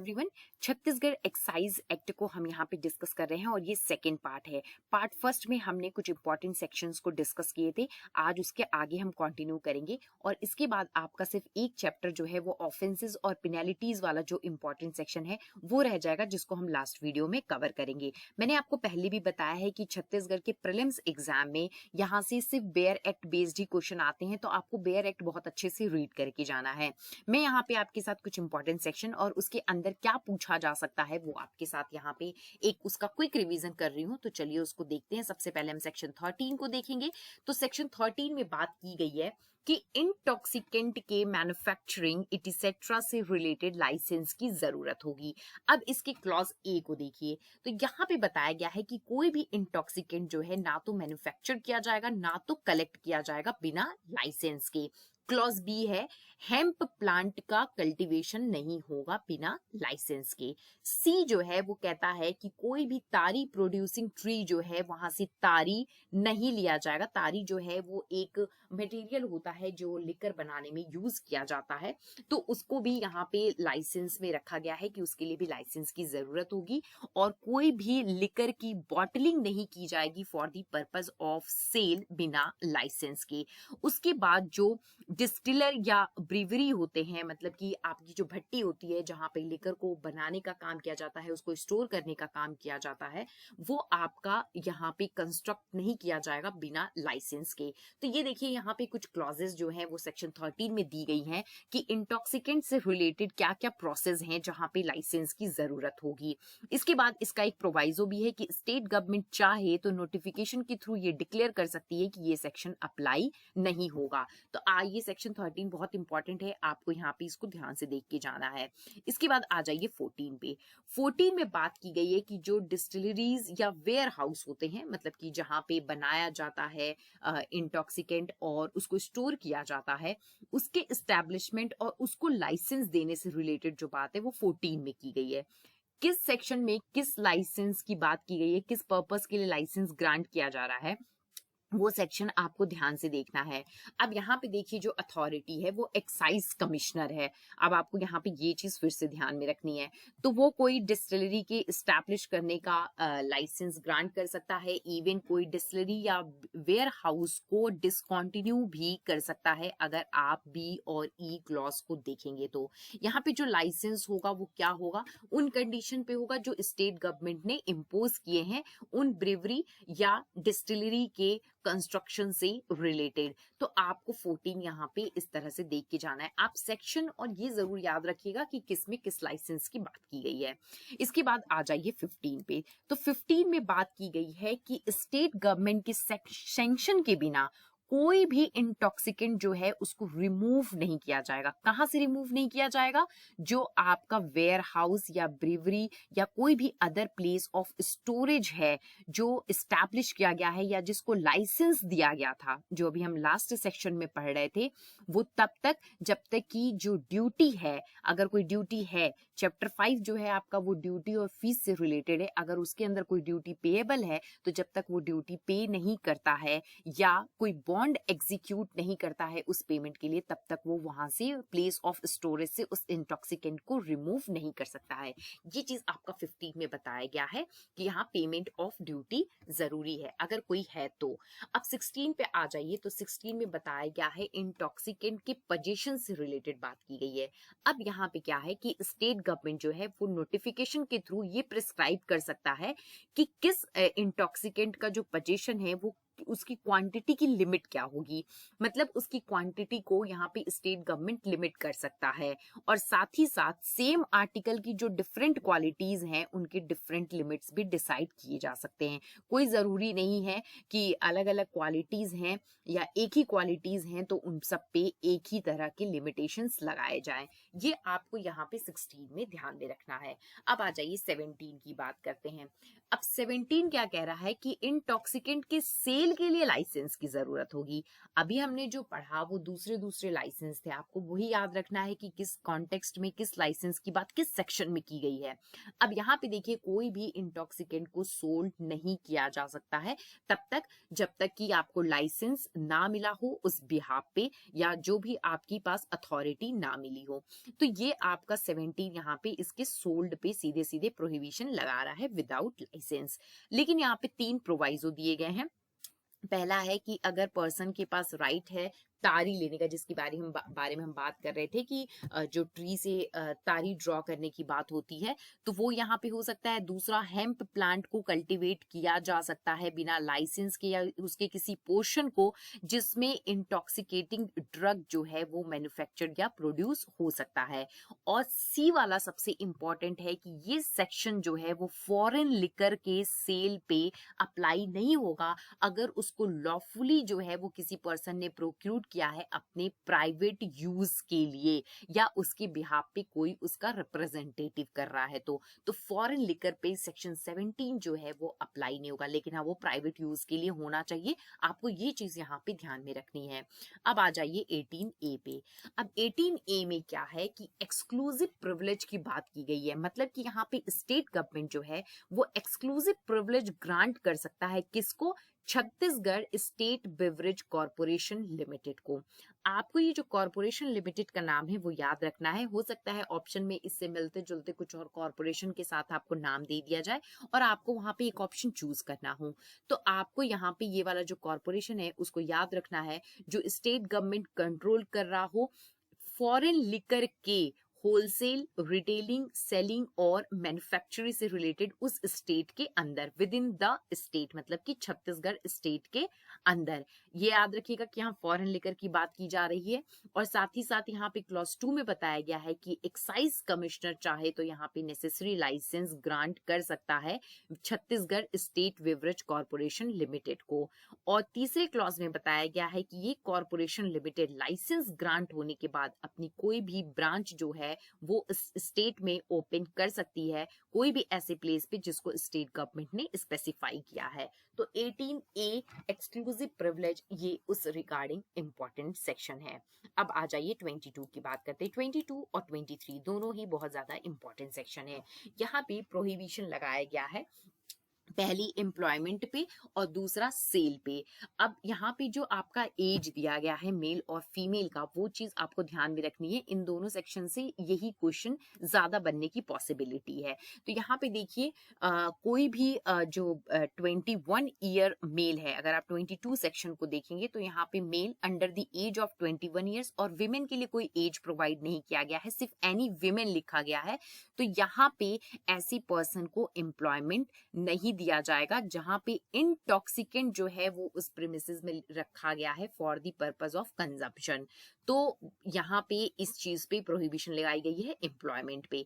Everyone, Chhattisgarh excise act को हम यहाँ पे डिस्कस कर रहे हैं और ये सेकेंड पार्ट है। पार्ट फर्स्ट में हमने कुछ इंपॉर्टेंट सेक्शंस को डिस्कस किए थे। आज उसके आगे हम कंटिन्यू करेंगे और इसके बाद आपका सिर्फ एक चैप्टर जो है वो ऑफेंसेस और पेनल्टीज वाला जो इंपॉर्टेंट सेक्शन है वो रह जाएगा, जिसको हम लास्ट वीडियो में कवर करेंगे। मैंने आपको पहले भी बताया है कि छत्तीसगढ़ के प्रीलिम्स एग्जाम में यहाँ से सिर्फ बेयर एक्ट बेस्ड ही क्वेश्चन आते हैं, तो आपको बेयर एक्ट बहुत अच्छे से रीड करके जाना है। मैं यहाँ पे आपके साथ कुछ इंपॉर्टेंट सेक्शन और उसके अंदर क्या पूछा जा सकता है वो आपके साथ यहाँ पे एक उसका क्विक रिवीजन कर रही हूँ, तो चलिए उसको देखते हैं। सबसे पहले हम सेक्शन 13 को देखेंगे। तो सेक्शन 13 में बात की गई है कि इंटॉक्सिकेंट के मैन्युफैक्चरिंग इटिसेट्रा से रिलेटेड लाइसेंस की जरूरत होगी। अब इसके क्लॉज ए को देखिए, तो यहाँ पे बताया गया है कि कोई भी इंटॉक्सिकेंट जो है ना तो मैन्युफैक्चर किया जाएगा ना तो कलेक्ट किया जाएगा बिना लाइसेंस के। क्लॉज बी है, हेम्प प्लांट का कल्टीवेशन नहीं होगा बिना लाइसेंस के। सी जो है वो कहता है कि कोई भी तारी प्रोड्यूसिंग ट्री जो है वहां से तारी नहीं लिया जाएगा। तारी जो है वो एक मटेरियल होता है जो लिकर बनाने में यूज किया जाता है, तो उसको भी यहाँ पे लाइसेंस में रखा गया है कि उसके लिए भी लाइसेंस की जरूरत होगी। और कोई भी लिकर की बॉटलिंग नहीं की जाएगी for the purpose of sale बिना लाइसेंस के। उसके बाद जो डिस्टिलर या ब्रीवरी होते हैं, मतलब कि आपकी जो भट्टी होती है जहां पे लिकर को बनाने का काम किया जाता है, उसको स्टोर करने का काम किया जाता है, वो आपका यहाँ पे कंस्ट्रक्ट नहीं किया जाएगा बिना लाइसेंस के। तो ये देखिए यहाँ पे कुछ क्लॉजेस जो है वो सेक्शन 13 में दी गई हैं कि इंटॉक्सिकेंट से रिलेटेड क्या क्या प्रोसेस हैं जहां पे लाइसेंस की जरूरत होगी। इसके बाद इसका एक प्रोवाइजो भी है कि स्टेट गवर्नमेंट चाहे तो नोटिफिकेशन के थ्रू ये डिक्लेयर कर सकती है कि ये सेक्शन अप्लाई नहीं होगा। तो आइए, सेक्शन 13 बहुत इंपॉर्टेंट है, आपको यहाँ पे इसको ध्यान से देख के जाना है। इसके बाद आ जाइए 14 पे। 14 में बात की गई है कि जो डिस्टिलरीज या वेयर हाउस होते हैं, मतलब कि जहां पे बनाया जाता है इंटॉक्सिकेंट और उसको स्टोर किया जाता है, उसके एस्टैब्लिशमेंट और उसको लाइसेंस देने से रिलेटेड जो बात है वो 14 में की गई है। किस सेक्शन में किस लाइसेंस की बात की गई है, किस पर्पस के लिए लाइसेंस ग्रांट किया जा रहा है, वो सेक्शन आपको ध्यान से देखना है। अब यहाँ पे देखिए जो अथॉरिटी है वो एक्साइज कमिश्नर है। अब आपको यहाँ पे ये चीज फिर से ध्यान में रखनी है। तो वो कोई डिस्टिलरी के इस्टेब्लिश करने का लाइसेंस ग्रांट कर सकता है, इवन कोई डिस्टिलरी या वेयर हाउस को डिसकंटिन्यू भी कर सकता है। अगर आप बी और ई क्लॉज को देखेंगे तो यहाँ पे जो लाइसेंस होगा वो क्या होगा, उन कंडीशन पे होगा जो स्टेट गवर्नमेंट ने इम्पोज किए हैं उन ब्रिवरी या डिस्टिलरी के कंस्ट्रक्शन से रिलेटेड। तो आपको 14 यहाँ पे इस तरह से देख के जाना है। आप सेक्शन और ये जरूर याद रखिएगा कि किस में किस लाइसेंस की बात की गई है। इसके बाद आ जाइए 15 पे। तो 15 में बात की गई है कि स्टेट गवर्नमेंट के सैंक्शन के बिना कोई भी इंटॉक्सिकेंट जो है उसको रिमूव नहीं किया जाएगा। कहां से रिमूव नहीं किया जाएगा, जो आपका वेयर हाउस या ब्रीवरी या कोई भी अदर प्लेस ऑफ स्टोरेज है जो इस्टेब्लिश किया गया है या जिसको लाइसेंस दिया गया था, जो अभी हम लास्ट सेक्शन में पढ़ रहे थे, वो तब तक जब तक कि जो ड्यूटी है, अगर कोई ड्यूटी है, चैप्टर 5 जो है आपका वो ड्यूटी और फीस से रिलेटेड है, अगर उसके अंदर कोई ड्यूटी पेएबल है तो जब तक वो ड्यूटी पे नहीं करता है या कोई बॉन्ड एग्जीक्यूट नहीं करता है उस पेमेंट के लिए, तब तक वो वहां से प्लेस ऑफ स्टोरेज से उस इंटॉक्सिकेंट को रिमूव नहीं कर सकता है। ये चीज आपका 15 में बताया गया है कि यहाँ पेमेंट ऑफ ड्यूटी जरूरी है अगर कोई है तो। अब 16 पे आ जाइए। तो 16 में बताया गया है इंटॉक्सिकेंट के पोजीशन से रिलेटेड बात की गई है। अब यहाँ पे क्या है कि स्टेट गवर्नमेंट जो है वो नोटिफिकेशन के थ्रू ये प्रिस्क्राइब कर सकता है कि किस इंटॉक्सिकेंट का जो पोजीशन है वो उसकी क्वांटिटी की लिमिट क्या होगी। मतलब उसकी क्वांटिटी को यहाँ पे स्टेट गवर्नमेंट लिमिट कर सकता है और साथ ही साथ सेम आर्टिकल की जो डिफरेंट क्वालिटीज हैं उनके डिफरेंट लिमिट्स भी डिसाइड किए जा सकते हैं। कोई जरूरी नहीं है कि अलग अलग क्वालिटीज हैं या एक ही क्वालिटीज हैं तो उन सब पे एक ही तरह के लिमिटेशंस लगाए जाएं। ये आपको यहाँ पे 16 में ध्यान में रखना है। अब आ जाइए 17 की बात करते हैं। अब 17 क्या कह रहा है कि इंटॉक्सिकेंट के सेल सेल के लिए लाइसेंस की जरूरत होगी। अभी हमने जो पढ़ा वो दूसरे दूसरे लाइसेंस थे, आपको वही याद रखना है कि किस कॉन्टेक्स्ट में किस लाइसेंस की बात किस सेक्शन में की गई है। अब यहाँ पे देखिए, कोई भी इंटॉक्सिकेंट को सोल्ड नहीं किया जा सकता है तब तक जब तक कि आपको लाइसेंस ना मिला हो उस बिहाफ पे, या जो भी आपके पास अथॉरिटी ना मिली हो। तो ये आपका 17 यहाँ पे इसके सोल्ड पे सीधे सीधे प्रोहिबिशन लगा रहा है विदाउट लाइसेंस। लेकिन यहाँ पे 3 प्रोवाइजो दिए गए हैं। पहला है कि अगर पर्सन के पास राइट है तारी लेने का, जिसके बारे में हम बात कर रहे थे कि जो ट्री से तारी ड्रॉ करने की बात होती है, तो वो यहाँ पे हो सकता है। दूसरा, हेम्प प्लांट को कल्टीवेट किया जा सकता है बिना लाइसेंस के, या उसके किसी पोर्शन को जिसमें इंटॉक्सिकेटिंग ड्रग जो है वो मैन्युफैक्चर्ड या प्रोड्यूस हो सकता है। और सी वाला सबसे इंपॉर्टेंट है कि ये सेक्शन जो है वो फॉरेन लिकर के सेल पे अप्लाई नहीं होगा अगर उसको लॉफुली जो है वो किसी पर्सन ने प्रोक्यूट किया है अपने प्राइवेट यूज के लिए, या उसके बिहाफ पे कोई उसका रिप्रेजेंटेटिव कर रहा है। तो फॉरेन लिकर पे सेक्शन 17 जो है वो अप्लाई नहीं होगा, लेकिन हाँ वो प्राइवेट यूज के लिए होना चाहिए। आपको ये चीज यहाँ पे ध्यान में रखनी है। अब आ जाइए 18A पे। अब 18A में क्या है कि एक्सक्लूसिव प्रिविलेज की बात की गई है, मतलब कि यहाँ पे स्टेट गवर्नमेंट जो है वो एक्सक्लूसिव प्रिविलेज ग्रांट कर सकता है किसको? Chhattisgarh state beverage corporation limited को। आपको ये जो कॉरपोरेशन लिमिटेड का नाम है वो याद रखना है। हो सकता है ऑप्शन में इससे मिलते जुलते कुछ और कॉरपोरेशन के साथ आपको नाम दे दिया जाए और आपको वहां पे एक ऑप्शन चूज करना हो, तो आपको यहाँ पे ये वाला जो कॉरपोरेशन है उसको याद रखना है, जो स्टेट गवर्नमेंट कंट्रोल कर रहा हो फॉरेन लिकर के होलसेल, रिटेलिंग, सेलिंग और मैन्युफैक्चरिंग से रिलेटेड उस स्टेट के अंदर, विद इन द स्टेट, मतलब कि छत्तीसगढ़ स्टेट के अंदर। ये याद रखिएगा कि यहाँ फॉरेन लिकर की बात की जा रही है। और साथ ही साथ यहाँ पे क्लॉज 2 में बताया गया है कि एक्साइज कमिश्नर चाहे तो यहाँ पे नेसेसरी लाइसेंस ग्रांट कर सकता है Chhattisgarh state beverage corporation limited को। और तीसरे क्लॉज में बताया गया है कि ये कॉरपोरेशन लिमिटेड लाइसेंस ग्रांट होने के बाद अपनी कोई भी ब्रांच जो है वो इस स्टेट में ओपन कर सकती है, कोई भी ऐसे प्लेस पे जिसको स्टेट गवर्नमेंट ने स्पेसिफाई किया है। तो 18A एक्सक्लूसिव प्रिविलेज ये उस रिगार्डिंग इंपॉर्टेंट सेक्शन है। अब आ जाइए 22 की बात करते हैं। 22 और 23 दोनों ही बहुत ज्यादा इंपॉर्टेंट सेक्शन है। यहाँ पे प्रोहिबिशन लगाया गया है, पहली एम्प्लॉयमेंट पे और दूसरा सेल पे। अब यहाँ पे जो आपका एज दिया गया है मेल और फीमेल का, वो चीज आपको ध्यान में रखनी है। इन दोनों सेक्शन से यही क्वेश्चन ज्यादा बनने की पॉसिबिलिटी है। तो यहाँ पे देखिए कोई भी जो 21 ईयर मेल है, अगर आप 22 सेक्शन को देखेंगे तो यहाँ पे male under the age of 21 years, और विमेन के लिए कोई एज प्रोवाइड नहीं किया गया है, सिर्फ एनी विमेन लिखा गया है। तो यहाँ पे ऐसी पर्सन को एम्प्लॉयमेंट नहीं दिया जाएगा जहां पे इंटॉक्सिकेंट जो है वो उस प्रीमिसेस में रखा गया है for the purpose of consumption. तो यहाँ पे इस चीज पे प्रोहिबिशन लगाई गई है एम्प्लॉयमेंट पे।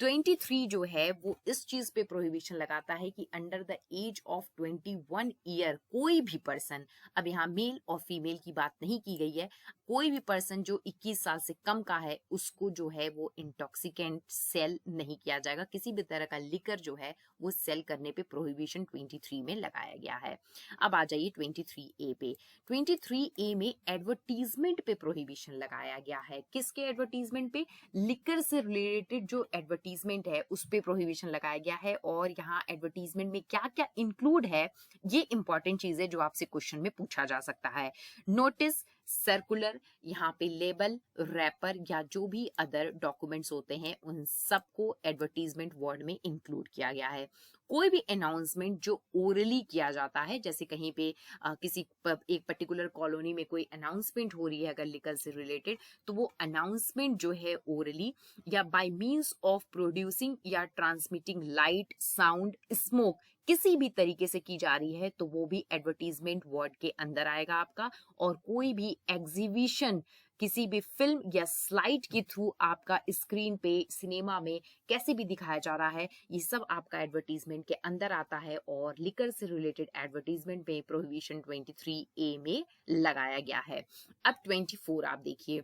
23 जो है वो इस चीज पे प्रोहिबिशन लगाता है कि under the age of 21 year कोई भी पर्सन, अब यहाँ मेल और फीमेल की बात नहीं की गई है, कोई भी पर्सन जो 21 साल से कम का है उसको जो है वो इंटॉक्सिकेंट सेल नहीं किया जाएगा। किसी भी तरह का लिकर जो है वो सेल करने पे प्रोहिबिशन 23 में लगाया गया है। अब आ जाइए 23A पे। 23A में एडवर्टीजमेंट पे प्रोहिबिशन लगाया गया है। किसके एडवर्टीजमेंट पे? लिकर से रिलेटेड जो एडवर्टीजमेंट है उस पे प्रोहिबिशन लगाया गया है। और यहाँ एडवर्टीजमेंट में क्या क्या इंक्लूड है, ये इंपॉर्टेंट चीज है जो आपसे क्वेश्चन में पूछा जा सकता है। नोटिस, सर्कुलर, यहाँ पे लेबल, रैपर या जो भी अदर डॉक्यूमेंट्स होते हैं उन सबको एडवर्टीजमेंट वर्ड में इंक्लूड किया गया है। कोई भी अनाउंसमेंट जो ओरली किया जाता है, जैसे कहीं पे एक पर्टिकुलर कॉलोनी में कोई अनाउंसमेंट हो रही है अगर लिकर से रिलेटेड, तो वो अनाउंसमेंट जो है ओरली या बाय मींस ऑफ प्रोड्यूसिंग या ट्रांसमिटिंग लाइट, साउंड, स्मोक किसी भी तरीके से की जा रही है तो वो भी एडवर्टीजमेंट वर्ड के अंदर आएगा आपका। और कोई भी एग्जीबिशन किसी भी फिल्म या स्लाइड के थ्रू आपका स्क्रीन पे सिनेमा में कैसे भी दिखाया जा रहा है, ये सब आपका एडवर्टीजमेंट के अंदर आता है। और लिकर से रिलेटेड एडवर्टीजमेंट में प्रोहिबिशन 23A में लगाया गया है। अब 24 आप देखिए।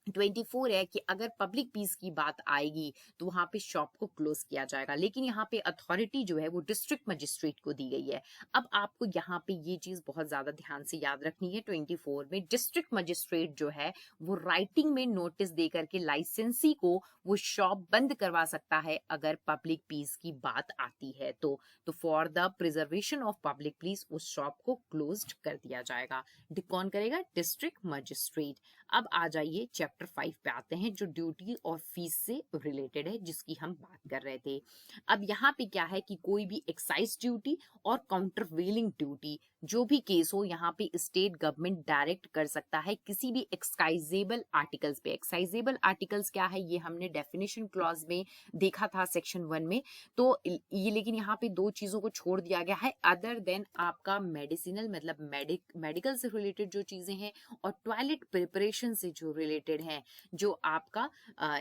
24 है कि अगर पब्लिक पीस की बात आएगी तो वहां पे शॉप को क्लोज किया जाएगा, लेकिन यहाँ पे अथॉरिटी जो है वो डिस्ट्रिक्ट मजिस्ट्रेट को दी गई है। अब आपको यहाँ पे ये चीज बहुत ज्यादा ध्यान से याद रखनी है। 24 में डिस्ट्रिक्ट मजिस्ट्रेट जो है वो राइटिंग में नोटिस दे करके लाइसेंसी को वो शॉप बंद करवा सकता है अगर पब्लिक पीस की बात आती है तो for the preservation of public piece उस शॉप को क्लोज कर दिया जाएगा। कौन करेगा? District magistrate. अब आ जाइए चैप्टर 5 पे आते हैं जो ड्यूटी और फीस से रिलेटेड है, जिसकी हम बात कर रहे थे। अब यहाँ पे क्या है कि कोई भी एक्साइज ड्यूटी और काउंटरवेलिंग ड्यूटी जो भी केस हो, यहाँ पे स्टेट गवर्नमेंट डायरेक्ट कर सकता है किसी भी एक्साइजेबल आर्टिकल्स पे। एक्साइजेबल आर्टिकल्स क्या है ये हमने डेफिनेशन क्लॉज में देखा था सेक्शन 1 में। तो ये लेकिन यहाँ पे दो चीजों को छोड़ दिया गया है, अदर देन आपका मेडिसिनल मतलब मेडिकल से रिलेटेड जो चीजें हैं और टॉयलेट प्रिपरेशन से जो रिलेटेड हैं, जो आपका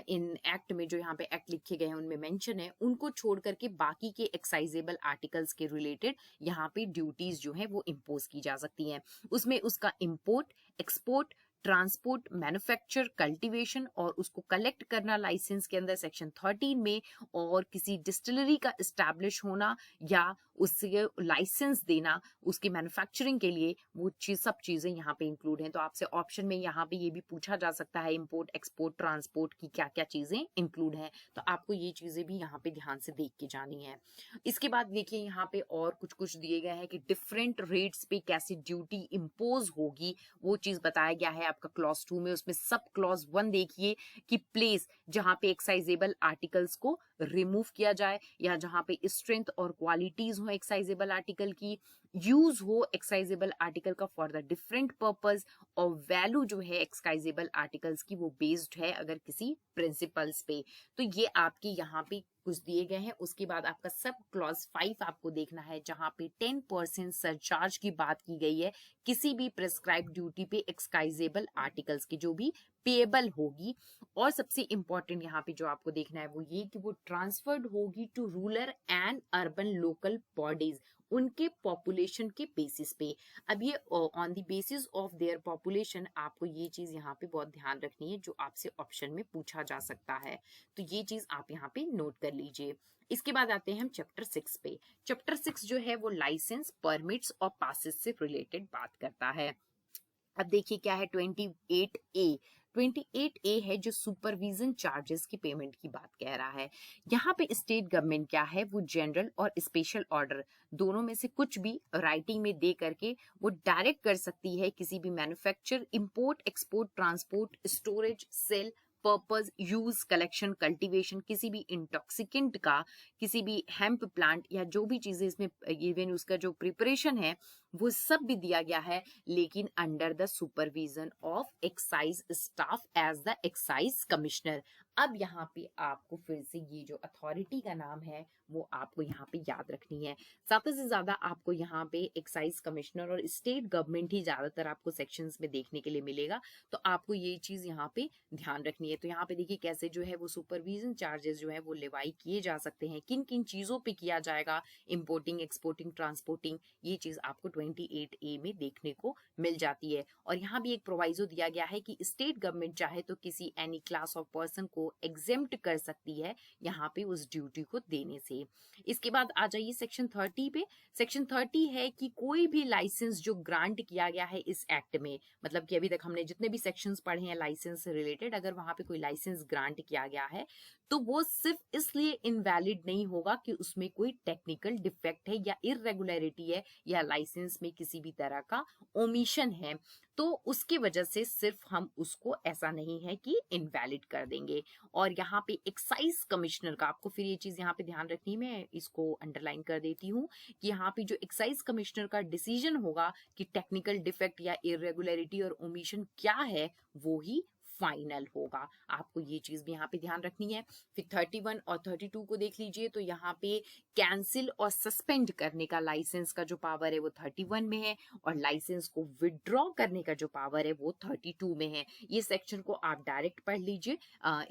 इन एक्ट में जो यहाँ पे एक्ट लिखे गए हैं उनमें मेंशन है, उनको छोड़ करके बाकी के एक्साइजेबल आर्टिकल्स के रिलेटेड यहाँ पे ड्यूटीज जो है वो इम्पोज की जा सकती हैं। उसमें उसका import, export, transport, manufacture, cultivation और उसको कलेक्ट करना लाइसेंस के अंदर सेक्शन 13 में, और किसी डिस्टिलरी का एस्टैब्लिश होना या उससे लाइसेंस देना उसकी मैन्युफैक्चरिंग के लिए, वो सब चीजें यहाँ पे इंक्लूड हैं। तो आपसे ऑप्शन में यहाँ पे ये भी पूछा जा सकता है इंपोर्ट, एक्सपोर्ट, ट्रांसपोर्ट की क्या क्या चीजें इंक्लूड हैं, तो आपको ये चीजें भी यहाँ पे ध्यान से देख के जानी है। इसके बाद देखिए यहाँ पे और कुछ कुछ दिए गए हैं कि डिफरेंट रेट्स पे कैसे ड्यूटी इम्पोज होगी, वो चीज बताया गया है आपका क्लॉज 2 में। उसमें सब क्लॉज 1 देखिए कि प्लेस जहां पे एक्साइजेबल आर्टिकल्स को रिमूव किया जाए या जहां पे स्ट्रेंथ और क्वालिटीज हो एक्साइजेबल आर्टिकल की, यूज हो एक्साइजेबल आर्टिकल का फॉर द डिफरेंट पर्पस, और वैल्यू जो है एक्साइजेबल आर्टिकल्स की वो बेस्ड है अगर किसी प्रिंसिपल्स पे। तो ये आपके यहाँ पे कुछ दिए गए हैं। उसके बाद आपका सब क्लॉज 5 आपको देखना है जहां पे 10% सरचार्ज की बात की गई है किसी भी प्रिस्क्राइब ड्यूटी पे एक्साइजेबल आर्टिकल्स की जो भी पेएबल होगी। और सबसे इंपॉर्टेंट यहाँ पे जो आपको देखना है वो ये कि वो ट्रांसफर्ड होगी to rural and urban local bodies उनके पॉपुलेशन के बेसिस पे। अब ये on the basis of their population, आपको ये चीज यहाँ पे बहुत ध्यान रखनी है जो आपसे ऑप्शन में पूछा जा सकता है, तो ये चीज आप यहाँ पे नोट कर लीजिए। इसके बाद आते हैं हम चैप्टर 6 पे। चैप्टर 6 जो है वो लाइसेंस, परमिट्स और पासेस से रिलेटेड बात करता है। अब देखिए क्या है 28A। 28A है जो सुपरविजन चार्जेस की पेमेंट की बात कह रहा है। यहाँ पे स्टेट गवर्नमेंट क्या है वो जनरल और स्पेशल ऑर्डर दोनों में से कुछ भी राइटिंग में दे करके वो डायरेक्ट कर सकती है किसी भी manufacture, import, export, transport, storage, sale, purpose, use, collection, cultivation, किसी भी इंटॉक्सिकेंट का, किसी भी हेम्प प्लांट या जो भी चीजें इसमें इवन उसका जो प्रिपरेशन है वो सब भी दिया गया है, लेकिन under the supervision of excise staff as the excise commissioner. अब यहाँ पे आपको फिर से ये जो अथॉरिटी का नाम है वो आपको यहाँ पे याद रखनी है। ज्यादा से ज्यादा आपको यहाँ पे एक्साइज कमिश्नर और स्टेट गवर्नमेंट ही ज्यादातर आपको सेक्शंस में देखने के लिए मिलेगा, तो आपको ये चीज यहाँ पे ध्यान रखनी है। तो यहाँ पे देखिए कैसे जो है वो सुपरविजन चार्जेस जो है वो लेवाई किए जा सकते हैं, किन किन चीजों पे किया जाएगा, इंपोर्टिंग, एक्सपोर्टिंग, ट्रांसपोर्टिंग, ये चीज आपको 28A में देखने को मिल जाती है। और यहाँ भी एक प्रोवाइजो दिया गया है कि स्टेट गवर्नमेंट चाहे तो किसी एनी क्लास ऑफ पर्सन को एग्जेम्प्ट कर सकती है यहाँ पे उस ड्यूटी को देने से। इसके बाद आ जाइए सेक्शन 30 पे। सेक्शन 30 है कि कोई भी लाइसेंस जो ग्रांट किया गया है इस एक्ट में, मतलब कि अभी तक हमने जितने भी सेक्शंस पढ़े हैं लाइसेंस से रिलेटेड, अगर वहां पे कोई लाइसेंस ग्रांट किया गया है तो वो सिर्फ इसलिए इनवैलिड नहीं होगा कि उसमें कोई टेक्निकल डिफेक्ट है या इरेगुलरिटी है या लाइसेंस में किसी भी तरह का ओमिशन है, तो उसकी वजह से सिर्फ हम उसको ऐसा नहीं है कि इनवैलिड कर देंगे। और यहाँ पे एक्साइज कमिश्नर का आपको फिर ये चीज यहाँ पे ध्यान रखनी है, मैं इसको अंडरलाइन कर देती हूँ कि यहाँ पे जो एक्साइज कमिश्नर का डिसीजन होगा कि टेक्निकल डिफेक्ट या इरेगुलरिटी और ओमिशन क्या है वो ही फाइनल होगा। आपको ये चीज भी यहाँ पे ध्यान रखनी है। फिर 31 और 32 को देख लीजिए, तो यहाँ पे कैंसिल और सस्पेंड करने का लाइसेंस का जो पावर है वो 31 में है, और लाइसेंस को विड्रॉ करने का जो पावर है वो 32 में है। ये सेक्शन को आप डायरेक्ट पढ़ लीजिए,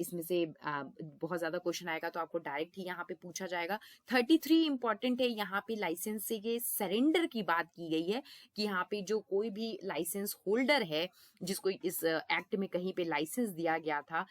इसमें से बहुत ज्यादा क्वेश्चन आएगा तो आपको डायरेक्ट ही यहाँ पे पूछा जाएगा। 33 इंपॉर्टेंट है, यहाँ पे लाइसेंस के सरेंडर की बात की गई है कि यहाँ पे जो कोई भी लाइसेंस होल्डर है जिसको इस एक्ट में कहीं पे लाइसेंस दिया गया था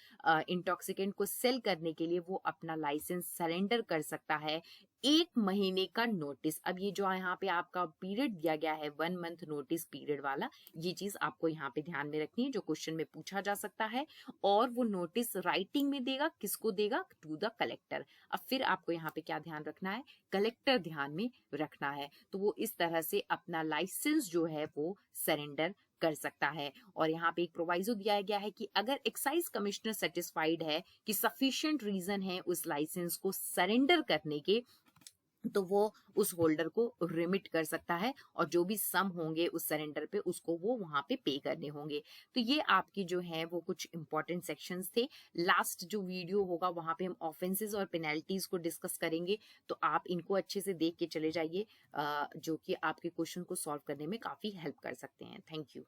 इंटॉक्सिकेंट को सेल करने के लिए, वो अपना लाइसेंस सरेंडर कर सकता है 1 महीने का नोटिस। अब ये जो यहाँ पे आपका पीरियड दिया गया है 1 मंथ नोटिस पीरियड वाला, ये चीज आपको यहाँ पे ध्यान में रखनी है, जो क्वेश्चन में पूछा जा सकता है। और वो नोटिस राइटिंग में देगा, किसको देगा? To the collector. अब फिर आपको यहाँ पे क्या ध्यान रखना है? कलेक्टर ध्यान में रखना है। तो वो इस तरह से अपना लाइसेंस जो है वो सरेंडर कर सकता है। और यहाँ पे एक प्रोवाइजो दिया गया है कि अगर एक्साइज कमिश्नर सेटिस्फाइड है कि सफिशिएंट रीजन है उस लाइसेंस को सरेंडर करने के, तो वो उस होल्डर को रिमिट कर सकता है, और जो भी सम होंगे उस सरेंडर पे उसको वो वहां पे करने होंगे। तो ये आपकी जो है वो कुछ इंपॉर्टेंट सेक्शंस थे। लास्ट जो वीडियो होगा वहां पे हम ऑफेंसेस और पेनल्टीज को डिस्कस करेंगे, तो आप इनको अच्छे से देख के चले जाइए, जो कि आपके क्वेश्चन को सॉल्व करने में काफी हेल्प कर सकते हैं। Thank you.